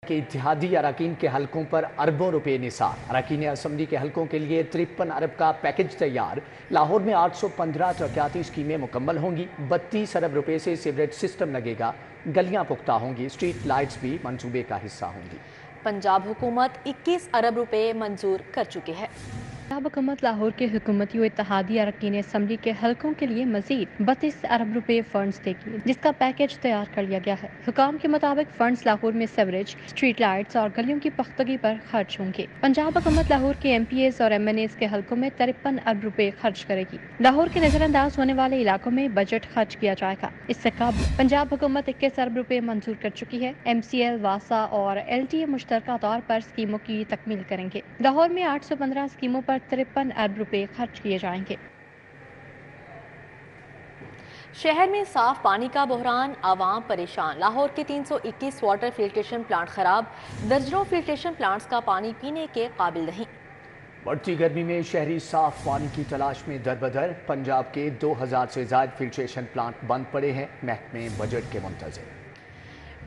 کہ اتحادی اراکین کے حلقوں پر اربوں روپے نثار۔ اراکین اسمبلی کے حلقوں کے لیے 53 ارب کا پیکج تیار۔ لاہور میں 815 ترقیاتی اسکیمیں مکمل ہوں گی۔ 32 ارب روپے سے سیوریج سسٹم لگے گا۔ گلیاں پختہ ہوں گی۔ اسٹریٹ لائٹس بھی منصوبے کا حصہ ہوں گی۔ پنجاب حکومت 21 ارب روپے منظور کر چکی ہے۔ پنجاب حکومت لاہور کے حکومتی و اتحادی اراکین اسمبلی کے حلقوں کے لیے مزید 32 ارب روپے فنڈز دے گی، جس کا پیکج تیار کر لیا گیا ہے۔ حکام کے مطابق فنڈز لاہور میں سیوریج، اسٹریٹ لائٹس اور گلیوں کی پختگی پر خرچ ہوں گے۔ پنجاب حکومت لاہور کے ایم پی ایز اور ایم این ایز کے حلقوں میں 53 ارب روپے خرچ کرے گی۔ لاہور کے نظر انداز ہونے والے علاقوں میں بجٹ خرچ کیا جائے گا۔ اس سے قبل پنجاب حکومت 21 ارب روپے منظور کر چکی ہے۔ ایم سی ایل، واسا اور ایل ٹی اے مشترکہ طور پر اسکیموں کی تکمیل کریں گے۔ لاہور میں 815 اسکیموں پر 53 ارب روپے خرچ کیے جائیں گے۔ شہر میں صاف پانی کا بحران، عوام پریشان۔ لاہور کے 321 واٹر فلٹریشن پلانٹ خراب، درجنوں فلٹریشن پلانٹس کا پانی پینے کے قابل نہیں۔ بڑھتی گرمی میں شہری صاف پانی کی تلاش میں دربدر۔ پنجاب کے 2000 سے زائد فلٹریشن پلانٹ بند پڑے ہیں۔ محکمے بجٹ کے منتظر۔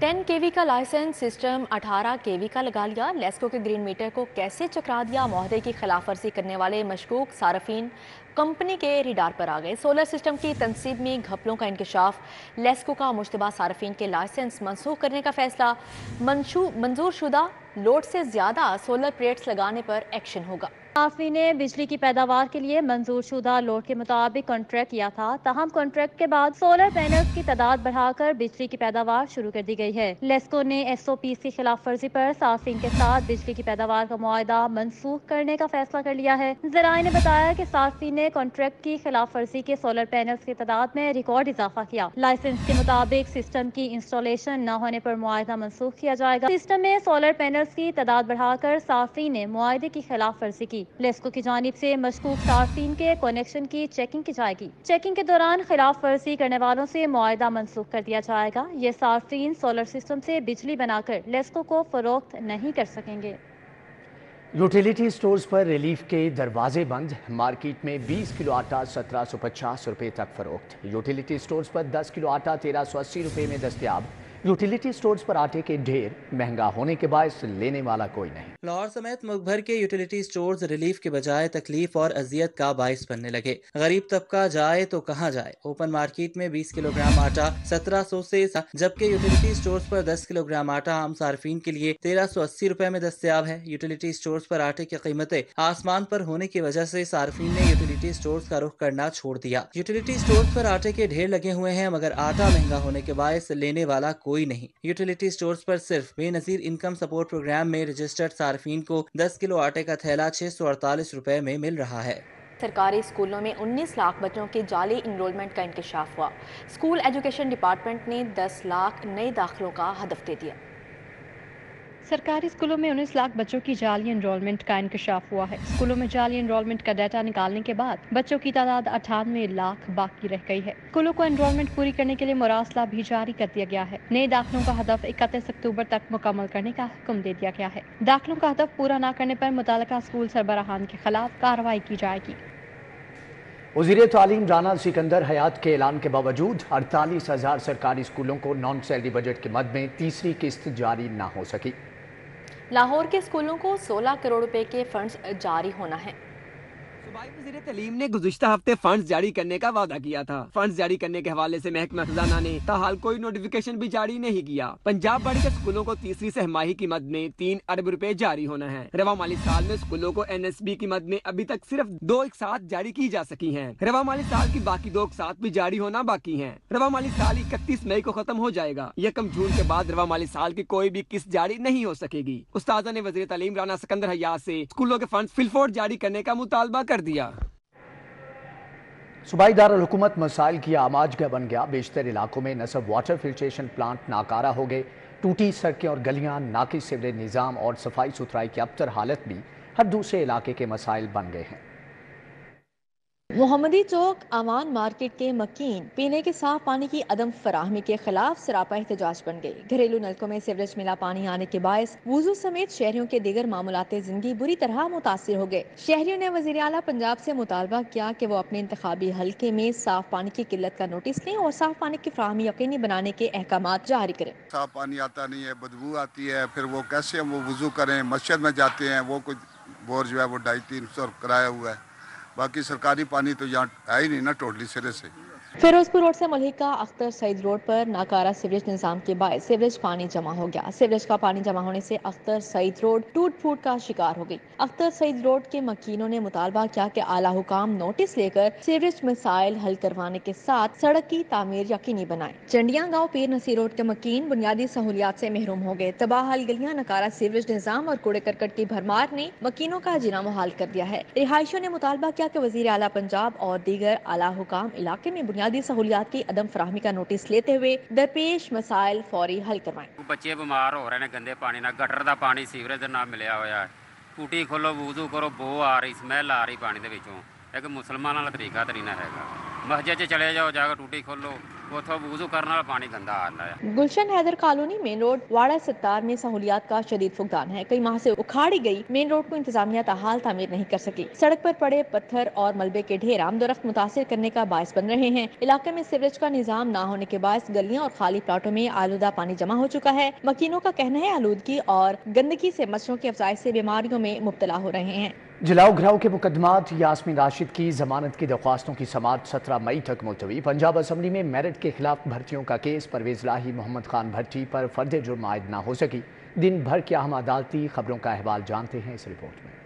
10 کے وی کا لائسنس سسٹم 18 کے وی کا لگا لیا۔ لیسکو کے گرین میٹر کو کیسے چکرا دیا؟ معاہدے کی خلاف ورزی کرنے والے مشکوک صارفین کمپنی کے ریڈار پر آ گئے۔ سولر سسٹم کی تنصیب میں گھپلوں کا انکشاف۔ لیسکو کا مشتبہ صارفین کے لائسنس منسوخ کرنے کا فیصلہ۔ منظور شدہ لوڈ سے زیادہ سولر پلیٹس لگانے پر ایکشن ہوگا۔ صارفین نے بجلی کی پیداوار کے لیے منظور شدہ لوڈ کے مطابق کانٹریکٹ کیا تھا، تاہم کانٹریکٹ کے بعد سولر پینلز کی تعداد بڑھا کر بجلی کی پیداوار شروع کر دی گئی ہے۔ لیسکو نے ایس او پیز کی خلاف ورزی پر صارفین کے ساتھ بجلی کی پیداوار کا معاہدہ منسوخ کرنے کا فیصلہ کر لیا ہے۔ ذرائع نے بتایا کہ صارفین نے کانٹریکٹ کی خلاف ورزی کے سولر پینلز کی تعداد میں ریکارڈ اضافہ کیا۔ لائسنس کے مطابق سسٹم کی انسٹالیشن نہ ہونے پر معاہدہ منسوخ کیا جائے گا۔ سسٹم میں سولر پینلز کی تعداد بڑھا کر صارفین نے معاہدے کی خلاف ورزی کی۔ لیسکو کی جانب سے مشکوک صارفین کے کنیکشن کی چیکنگ کی جائے گی۔ چیکنگ کے دوران خلاف ورزی کرنے والوں سے معاہدہ منسوخ کر دیا جائے گا۔ یہ صارفین سولر سسٹم سے بجلی بنا کر لیسکو کو فروخت نہیں کر سکیں گے۔ یوٹیلیٹی سٹورز پر ریلیف کے دروازے بند۔ مارکیٹ میں 20 کلو آٹا 1750 روپے تک فروخت۔ یوٹیلیٹی سٹورز پر 10 کلو آٹا 1380 روپے میں دستیاب۔ یوٹیلیٹی سٹورز پر آٹے کے ڈھیر، مہنگا ہونے کے باعث لینے والا کوئی نہیں۔ لاہور سمیت ملک بھر کے یوٹیلیٹی سٹورز ریلیف کے بجائے تکلیف اور اذیت کا باعث بننے لگے۔ غریب طبقہ جائے تو کہاں جائے؟ اوپن مارکیٹ میں 20 کلو گرام آٹا 1700 سے، جبکہ یوٹیلیٹی سٹورز پر 10 کلو گرام آٹا عام صارفین کے لیے 1380 روپے میں دستیاب ہے۔ یوٹیلیٹی سٹورز پر آٹے کی قیمتیں آسمان پر ہونے کی وجہ سے صارفین نے یوٹیلیٹی سٹورز کا رخ کرنا چھوڑ دیا۔ یوٹیلیٹی سٹورز پر آٹے کے ڈھیر لگے ہوئے ہیں، مگر آٹا مہنگا ہونے کے باعث لینے والا کوئی نہیں۔ یوٹیلیٹی سٹورز پر صرف بے نظیر انکم سپورٹ پروگرام میں رجسٹرڈ صارفین کو 10 کلو آٹے کا تھیلا 648 روپے میں مل رہا ہے۔ سرکاری اسکولوں میں 19 لاکھ بچوں کے جعلی انرولمنٹ کا انکشاف ہوا۔ اسکول ایجوکیشن ڈپارٹمنٹ نے 10 لاکھ نئے داخلوں کا ہدف دے دیا۔ سرکاری اسکولوں میں 19 لاکھ بچوں کی جعلی انرولمنٹ کا انکشاف ہوا ہے۔ اسکولوں میں جعلی انرولمنٹ کا ڈیٹا نکالنے کے بعد بچوں کی تعداد 98 لاکھ باقی رہ گئی ہے۔ اسکولوں کو انرولمنٹ پوری کرنے کے لیے مراسلہ بھی جاری کر دیا گیا ہے۔ نئے داخلوں کا ہدف 31 اکتوبر تک مکمل کرنے کا حکم دے دیا گیا ہے۔ داخلوں کا ہدف پورا نہ کرنے پر متعلقہ اسکول سربراہان کے خلاف کارروائی کی جائے گی۔ وزیر تعلیم رانا سکندر حیات کے اعلان کے باوجود 48,000 سرکاری اسکولوں کو نان سیلری بجٹ کے مد میں تیسری قسط جاری نہ ہو سکی۔ لاہور کے اسکولوں کو 16 کروڑ روپے کے فنڈز جاری ہونا ہے۔ صوبائی وزیر تعلیم نے گزشتہ ہفتے فنڈز جاری کرنے کا وعدہ کیا تھا۔ فنڈز جاری کرنے کے حوالے سے محکمہ خزانہ نے تاحال کوئی نوٹیفیکیشن بھی جاری نہیں کیا۔ پنجاب بڑھ کے اسکولوں کو تیسری سہ ماہی کی مد میں 3 ارب روپے جاری ہونا ہے۔ رواں مالی سال میں اسکولوں کو این ایس بی کی مد میں ابھی تک صرف 2 اقساط جاری کی جا سکی ہیں۔ رواں مالی سال کی باقی 2 اقساط بھی جاری ہونا باقی ہیں۔ رواں مالی سال 31 مئی کو ختم ہو جائے گا۔ 1 جون کے بعد رواں مالی سال کی کوئی بھی قسط جاری نہیں ہو سکے گی۔ استاذہ نے وزیر تعلیم رانا سکندر حیات سے اسکولوں کے فنڈز فی الفور جاری کرنے کا مطالبہ کر دیا۔ صوبائی دارالحکومت مسائل کی آماج گاہ بن گیا۔ بیشتر علاقوں میں نصب واٹر فلٹریشن پلانٹ ناکارہ ہو گئے۔ ٹوٹی سڑکیں اور گلیاں، ناقص سیوریج نظام اور صفائی ستھرائی کی ابتر حالت بھی ہر دوسرے علاقے کے مسائل بن گئے ہیں۔ मोहम्मदी चौक अवान मार्केट के मकीन पीने के साफ पानी की अदम फराहमी के खिलाफ सरापा एहतजाज बन गई। घरेलू नलकों में सीवरेज मिला पानी आने के बायस वुजू समेत शहरियों के दीगर मामूलाते जिंदगी बुरी तरह मुतासिर हो गए। शहरियों ने वजीर आला पंजाब से मुतालबा किया कि वो अपने इंतखाबी हल्के में साफ पानी की किल्लत का नोटिस लें और साफ पानी की फराहमी यकीनी बनाने के अहकामात जारी करें। साफ पानी आता नहीं है, बदबू आती है, फिर वो कैसे हम वो वुजू करें, मस्जिद में जाते हैं, वो कुछ बोर जो है वो 250-300 कराया हुआ है, बाकी सरकारी पानी तो यहाँ है ही नहीं ना टोटली सिरे से। फिरोजपुर रोड से मलिका अख्तर सईद रोड पर नाकारा सीवरेज निजाम के बायस सीवरेज पानी जमा हो गया। सीवरेज का पानी जमा होने से अख्तर सईद रोड टूट फूट का शिकार हो गई। अख्तर सईद रोड के मकीनों ने मुतालबा किया कि आला हुकाम नोटिस लेकर सीवरेज मसाइल हल करवाने के साथ सड़क की तामीर यकीनी बनाए। चंडिया गाँव पीर नसीर रोड के मकीन बुनियादी सहूलियात से महरूम हो गए। तबाहल गलियां, नकारा सीवरेज निजाम और कूड़े करकट की भरमार ने मकीनों का जीना मुहाल कर दिया है। रिहायशियों ने मुतालबा किया कि वजीर आला पंजाब और दीगर आला हुकाम इलाके में बुनियादी सहूलियात की अदम फराहमी का नोटिस लेते हुए दरपेश मसाइल फौरी हल करवाएं। बच्चे बीमार हो रहे हैं गंदे पानी ना, गटर का पानी सीवरेज ना मिलया होया है, टूटी खोलो वुजू करो, बो आ रही, स्मैल आ रही पानी दे विचों। एक मुसलमान वाला तरीका तो नहीं हैगा। मस्जिद च चले जाओ, जाकर टूटी खोलो, उथों वुजू करने वाला पानी गंदा आ रहा है। गुलशन हैदर कॉलोनी मेन रोड वाड़ा सत्तार में सहूलियात का शदीद फुकदान है। कई माह से उखाड़ी गई मेन रोड को इंतजामिया ताहाल तामीर नहीं कर सकी। सड़क पर पड़े पत्थर और मलबे के ढेर आमदोरफ्त मुतासिर करने का बायस बन रहे हैं। इलाके में सीवरेज का निजाम न होने के बायस गलियां और खाली प्लाटों में आलूदा पानी जमा हो चुका है। मकीनों का कहना है आलूदगी और गंदगी से मच्छरों की अफजाइश से बीमारियों में मुब्तला हो रहे हैं। जलाओ घराव के मुकदमात, यास्मीन राशिद की जमानत की दरख्वास्तों की समाअत 17 मई तक मुलतवी। पंजाब असम्बली में मेरिट के खिलाफ भर्तियों का केस, परवेज लाही मोहम्मद खान भट्टी पर फर्द जुर्म आयद न हो सकी। दिन भर के अहम अदालती खबरों का अहवाल जानते हैं इस रिपोर्ट में।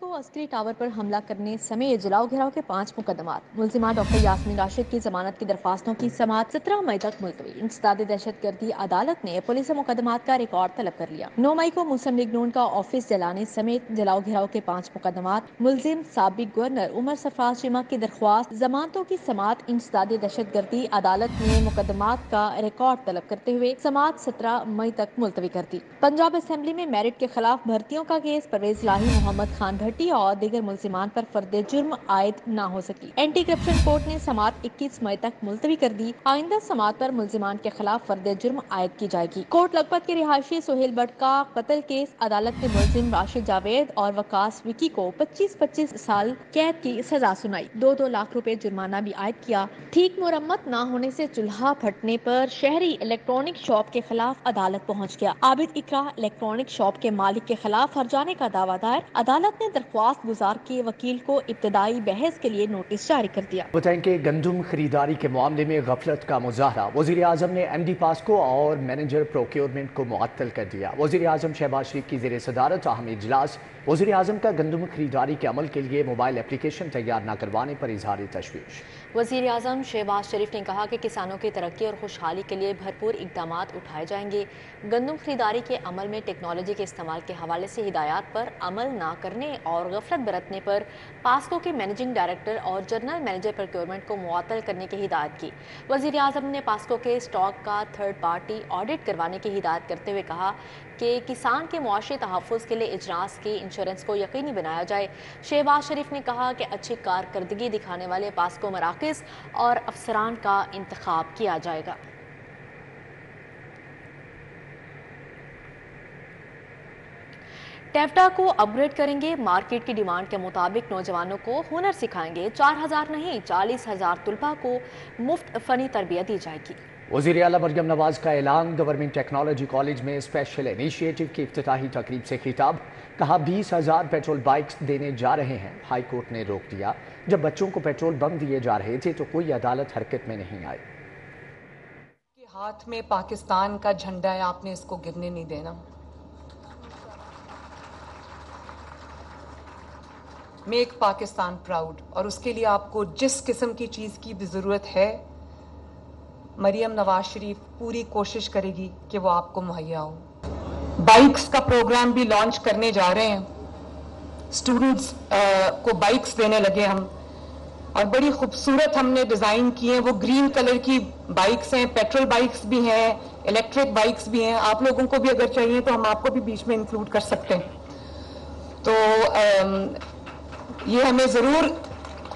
को अस्करी टावर पर हमला करने समेत जलाओ घेराव के 5 मुकदमात। मुलजिमा डॉक्टर यास्मीन राशिद की जमानत की दरख्वास्तों की समाअत 17 मई तक मुलतवी। इंसदाद दहशतगर्दी अदालत ने पुलिस से मुकदमात का रिकॉर्ड तलब कर लिया। 9 मई को मुस्लिम लीग नून का ऑफिस जलाने समेत जलाओ घेराव के 5 मुकदमात। मुलजिम साबिक गवर्नर उमर सरफराज चिमा की दरख्वास्त जमानतों की समाअत इंसदाद दहशतगर्दी अदालत ने मुकदमात का रिकॉर्ड तलब करते हुए समाअत 17 मई तक मुलतवी कर दी। पंजाब असेंबली में मेरिट के खिलाफ भर्तियों का केस, परवेज लाही मोहम्मद खान भट्टी और दीगर मुल्जिमान पर फर्द जुर्म आयद न हो सकी। एंटी करप्शन कोर्ट ने समाअत 21 मई तक मुलतवी कर दी। आइंदा समाअत पर मुल्जिमान के खिलाफ फर्द जुर्म आयद की जाएगी। कोर्ट लखपत के रिहायशी सुहेल भट्ट का कत्ल केस, अदालत ने मुल्जिम राशिद जावेद और वकास विकी को 25-25 साल कैद की सजा सुनाई। 2-2 लाख रुपए जुर्माना भी आयद किया। ठीक मुरम्मत न होने से चूल्हा फटने पर शहरी इलेक्ट्रॉनिक शॉप के खिलाफ अदालत पहुँच गया। आबिद इकरा इलेक्ट्रॉनिक शॉप के मालिक के खिलाफ हर्जाने का दावा दायर। अदालत ने दरख्वास्त गुजार के वकील को इब्तदाई बहस के लिए नोटिस जारी कर दिया। बताएं कि गंदम खरीदारी के मामले में गफलत का मुजाहरा, वजीर आजम ने MD पास्को और मैनेजर प्रोक्योरमेंट को मुअत्तल कर दिया। वजीर आजम शहबाज शरीफ की ज़ेर सदारत अहम इजलास। वजीर आजम का गंदम खरीदारी के अमल के लिए मोबाइल एप्लीकेशन तैयार न करवाने पर इजहार तशवीश। वजीर आजम शहबाज शरीफ ने कहा कि किसानों की तरक्की और खुशहाली के लिए भरपूर इकदाम उठाए जाएंगे। गंदम खरीदारी के अमल में टेक्नोलॉजी के इस्तेमाल के हवाले से हिदायत पर अमल न करने और गफलत बरतने पर पास्को के मैनेजिंग डायरेक्टर और जनरल मैनेजर प्रोक्योरमेंट को मुअत्तल करने की हिदायत की। वजीर आजम ने पास्को के स्टॉक का थर्ड पार्टी ऑडिट करवाने की हिदायत करते हुए कहा कि किसान के मुआशी तहफ़्फ़ुज़ के लिए इजरास की इंश्योरेंस को यकीनी बनाया जाए। शहबाज शरीफ ने कहा कि अच्छी कारकर्दगी दिखाने वाले पास्को मराकज़ और अफसरान का इंतखाब किया जाएगा। टेफ्टा को अपग्रेड करेंगे। मार्केट की डिमांड के मुताबिक नौजवानों को हुनर सिखाएंगे। 4000 नहीं 40,000 तुलबा को मुफ्त फनी तरबियत दी जाएगी। वज़ीर आला मरियम नवाज का ऐलान। गवर्नमेंट टेक्नोलॉजी कॉलेज में स्पेशल इनिशिएटिव की इफ्तिताही तकरीब से खिताब। कहा 20,000 पेट्रोल बाइक्स देने जा रहे हैं। हाई कोर्ट ने रोक दिया। जब बच्चों को पेट्रोल बम दिए जा रहे थे तो कोई अदालत हरकत में नहीं आई। हाथ में पाकिस्तान का झंडा है, आपने इसको गिरने नहीं देना। मेक पाकिस्तान प्राउड, और उसके लिए आपको जिस किस्म की चीज़ की भी ज़रूरत है, मरियम नवाज शरीफ पूरी कोशिश करेगी कि वो आपको मुहैया हो। बाइक्स का प्रोग्राम भी लॉन्च करने जा रहे हैं। स्टूडेंट्स को बाइक्स देने लगे हम, और बड़ी खूबसूरत हमने डिज़ाइन की हैं। वो ग्रीन कलर की बाइक्स हैं, पेट्रोल बाइक्स भी हैं, इलेक्ट्रिक बाइक्स भी हैं। आप लोगों को भी अगर चाहिए तो हम आपको भी बीच में इंक्लूड कर सकते हैं। तो ये हमें ज़रूर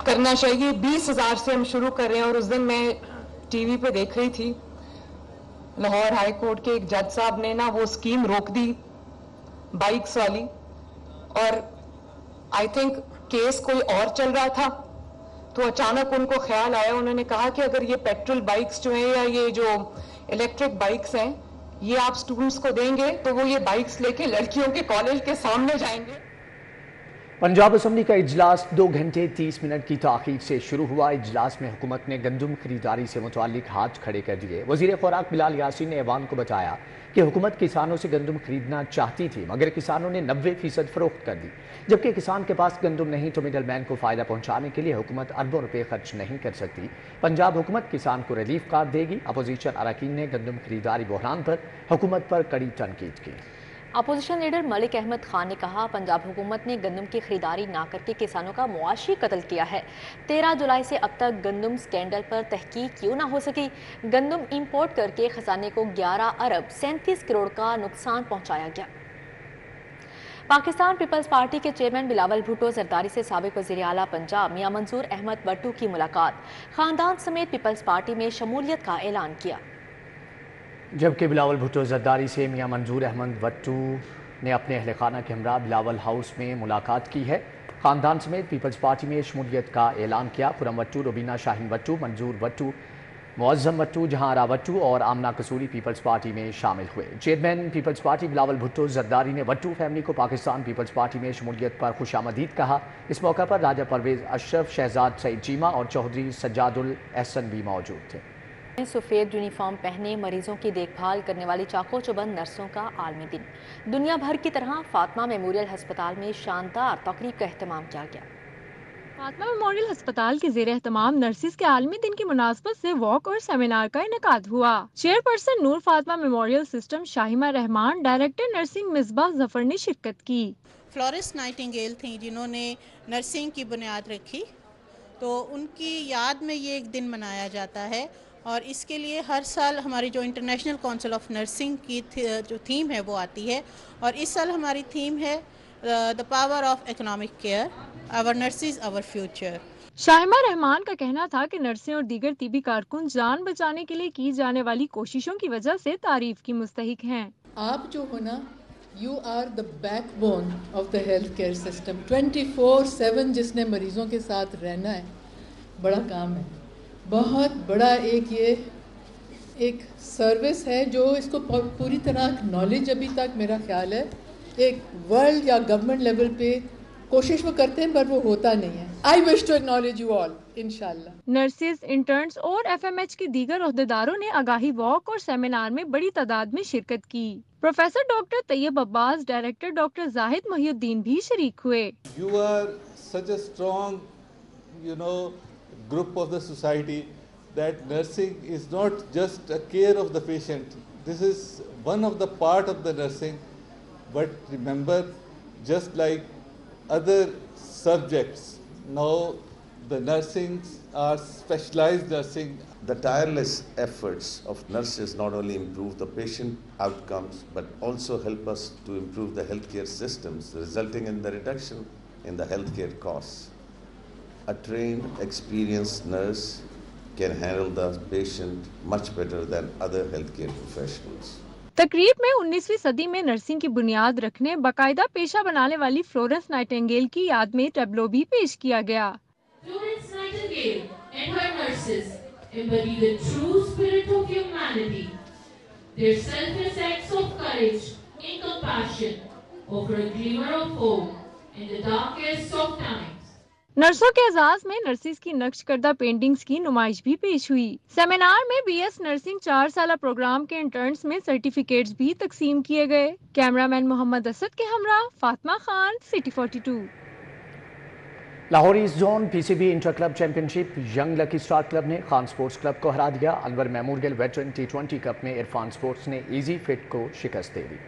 करना चाहिए। 20,000 से हम शुरू कर रहे हैं। और उस दिन मैं टीवी पे देख रही थी, लाहौर हाई कोर्ट के एक जज साहब ने ना वो स्कीम रोक दी बाइक्स वाली, और आई थिंक केस कोई और चल रहा था, तो अचानक उनको ख्याल आया, उन्होंने कहा कि अगर ये पेट्रोल बाइक्स जो हैं या ये जो इलेक्ट्रिक बाइक्स हैं ये आप स्टूडेंट्स को देंगे तो वो ये बाइक्स लेके लड़कियों के कॉलेज के सामने जाएंगे। पंजाब असम्बली का इजलास 2 घंटे 30 मिनट की ताख़ीर से शुरू हुआ। इजलास में हुकूमत ने गंदम खरीदारी से मुताल्लिक हाथ खड़े कर दिए। वज़ीर खुराक बिलाल यासीन ने ऐवान को बताया कि हुकूमत किसानों से गंदम खरीदना चाहती थी, मगर किसानों ने 90% फरोख्त कर दी। जबकि किसान के पास गंदम नहीं तो मिडल मैन को फ़ायदा पहुँचाने के लिए हुकूमत अरबों रुपये खर्च नहीं कर सकती। पंजाब हुकूमत किसान को रिलीफ कार्ड देगी। अपोजिशन अरकान ने गंदम खरीदारी बहरान पर हुकूमत पर कड़ी तनकीद की। अपोजिशन लीडर मलिक अहमद खान ने कहा, पंजाब हुकूमत ने गंदम की खरीदारी ना करके किसानों का मुआशी कत्ल किया है। 13 जुलाई से अब तक गंदम स्कैंडल पर तहकीक क्यों ना हो सकी। गंदम इंपोर्ट करके खजाने को 11 अरब 37 करोड़ का नुकसान पहुंचाया गया। पाकिस्तान पीपल्स पार्टी के चेयरमैन बिलावल भुट्टो जरदारी से साबिक वज़ीर आला पंजाब मियां मंजूर अहमद वट्टू की मुलाकात, खानदान समेत पीपल्स पार्टी में शमूलियत का ऐलान किया। जबकि बिलावल भुट्टो जरदारी से मियां मंजूर अहमद वट्टू ने अपने अहल खाना के हमरा बिलावल हाउस में मुलाकात की है। खानदान समेत पीपल्स पार्टी में शमूलियत का ऐलान किया। खुरम वट्टू, रुबीना शाहीन वट्टू, मंजूर वट्टू, मुअज़्ज़म वट्टू, जहांरा वट्टू और आमना कसूरी पीपल्स पार्टी में शामिल हुए। Chairman peoples party Bilawal Bhutto Zardari ने वट्टू फैमिली को पाकिस्तान पीपल्स पार्टी में शमूलियत पर खुशामदीद कहा। इस मौका पर राजा परवेज़ अशरफ, शहजाद सईद चीमा और चौधरी सज्जादुल एहसन भी मौजूद थे। सफ़ेद यूनिफॉर्म पहने मरीजों की देखभाल करने वाली चाको चौबंद नर्सों का आलमी दिन। दुनिया भर की तरह फातिमा मेमोरियल हस्पताल में शानदार तकरीब का एहतमाम किया गया। फातिमा मेमोरियल हस्पताल के ज़ेर एहतमाम नर्सिस के आलमी दिन की मुनासबत से वॉक और सेमिनार का इनेकाद हुआ। Chairperson Noor Fatima memorial system Shahima Rahman, director nursing Misbah Zafar ने शिरकत की। फ्लोरेंस नाइटिंगेल थी जिन्होंने नर्सिंग की बुनियाद रखी, तो उनकी याद में ये एक दिन मनाया जाता है। और इसके लिए हर साल हमारी जो इंटरनेशनल काउंसिल ऑफ नर्सिंग की जो थीम है वो आती है, और इस साल हमारी थीम है the power of economic care, our nurses our future. Shahima Rahman का कहना था कि नर्सें और दीगर तिबी कारकुन जान बचाने के लिए की जाने वाली कोशिशों की वजह से तारीफ की मुस्तहिक हैं। आप जो हो ना, you are the backbone of the health care system. 24/7 जिसने मरीजों के साथ रहना है, बड़ा काम है, बहुत बड़ा एक सर्विस है जो इसको पूरी तरह नॉलेज अभी तक मेरा ख्याल है एक वर्ल्ड या गवर्नमेंट लेवल पे कोशिश वो करते हैं पर वो होता नहीं है। I wish to acknowledge you all इंशाल्लाह। नर्सेज, इंटर्न्स और FMH के दीगर ओहदेदारों ने आगाही वॉक और सेमिनार में बड़ी तादाद में शिरकत की। Professor doctor Tayyab Abbas, director doctor Zahid Mohiuddin भी शरीक हुए। You are such a strong group of the society that nursing is not just a care of the patient. This is one of the part of the nursing, but remember, just like other subjects, now the nursing are specialized nursing. The tireless efforts of nurses not only improve the patient outcomes but also help us to improve the healthcare systems, resulting in the reduction in the healthcare costs. A trained, experienced nurse can handle the patient much better than other healthcare professionals. तकरीब में 19वीं सदी में nursing की बुनियाद रखने, बाकायदा पेशा बनाने वाली फ्लोरेंस नाइटिंगेल की याद में टैब्लो भी पेश किया गया। Florence Nightingale and her nurses embody the true spirit of humanity. Their selfless acts of courage and compassion offer a glimmer of hope in the darkest of times. नर्सों के एजाज में नर्सिस की नक्श करदा पेंटिंग्स की नुमाइश भी पेश हुई। सेमिनार में BS नर्सिंग 4 साला प्रोग्राम के इंटर्न्स में सर्टिफिकेट्स भी तकसीम किए गए। कैमरामैन मोहम्मद असद के हमरा Fatima Khan, city 42। Lahore east zone PCB inter club championship young lucky star club ने खान स्पोर्ट्स क्लब को हरा दिया। Anwar memorial veteran T20 cup में इरफान स्पोर्ट्स ने इजी फिट को शिकस्त दे दी।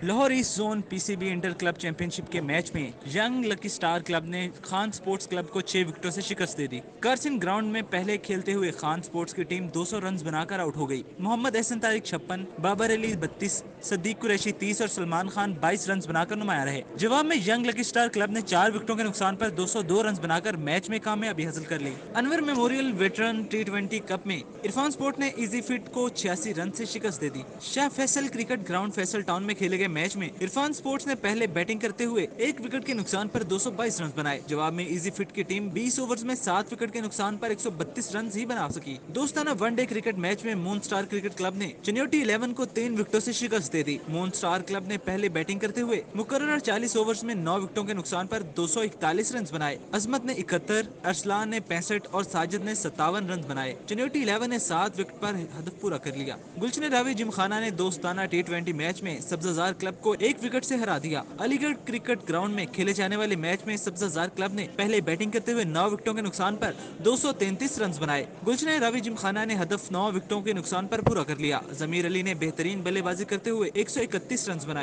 Lahore east zone PCB inter club championship के मैच में यंग लकी स्टार क्लब ने खान स्पोर्ट्स क्लब को 6 विकेटों से शिकस्त दे दी। करसिन ग्राउंड में पहले खेलते हुए खान स्पोर्ट्स की टीम 200 रन बनाकर आउट हो गई। मोहम्मद एहसन तारिक 56, बाबर अली 32, सदीक कुरैशी 30 और सलमान खान 22 रन बनाकर नुमाया रहे। जवाब में यंग लकी स्टार क्लब ने 4 विकेटों के नुकसान पर 202 रन बनाकर मैच में कामयाबी हासिल कर ली। Anwar memorial veteran T20 cup में इरफान स्पोर्ट ने इजी फिट को 86 रन से शिकस्त दे दी। Shah Faisal cricket ground Faisal town में खेले गए मैच में इरफान स्पोर्ट्स ने पहले बैटिंग करते हुए 1 विकेट के नुकसान पर 222 रन बनाए। जवाब में इजी फिट की टीम 20 ओवर्स में 7 विकेट के नुकसान पर 132 रन ही बना सकी। दोस्ताना वनडे क्रिकेट मैच में मून स्टार क्रिकेट क्लब ने चन्योटी 11 को 3 विकेटों से शिकस्त दे दी। मून स्टार क्लब ने पहले बैटिंग करते हुए मुकर्रर 40 ओवर्स में 9 विकेटों के नुकसान पर 241 रन बनाए। अजमत ने 71, अरसलान ने 65 और साजिद ने 57 रन बनाए। चन्योटी 11 ने 7 विकेट पर हदफ पूरा कर लिया। गुलशन रावी जिमखाना ने दोस्ताना T20 मैच में सब्जाजार क्लब को 1 विकेट से हरा दिया। अलीगढ़ क्रिकेट ग्राउंड में खेले जाने वाले मैच में सब्जाजार क्लब ने पहले बैटिंग करते हुए 9 विकेटों के नुकसान पर 233 रन बनाए। गुलशन रावी जिमखाना ने हदफ 9 विकेटों के नुकसान पर पूरा कर लिया। जमीर अली ने बेहतरीन बल्लेबाजी करते हुए 131 रन बनाए।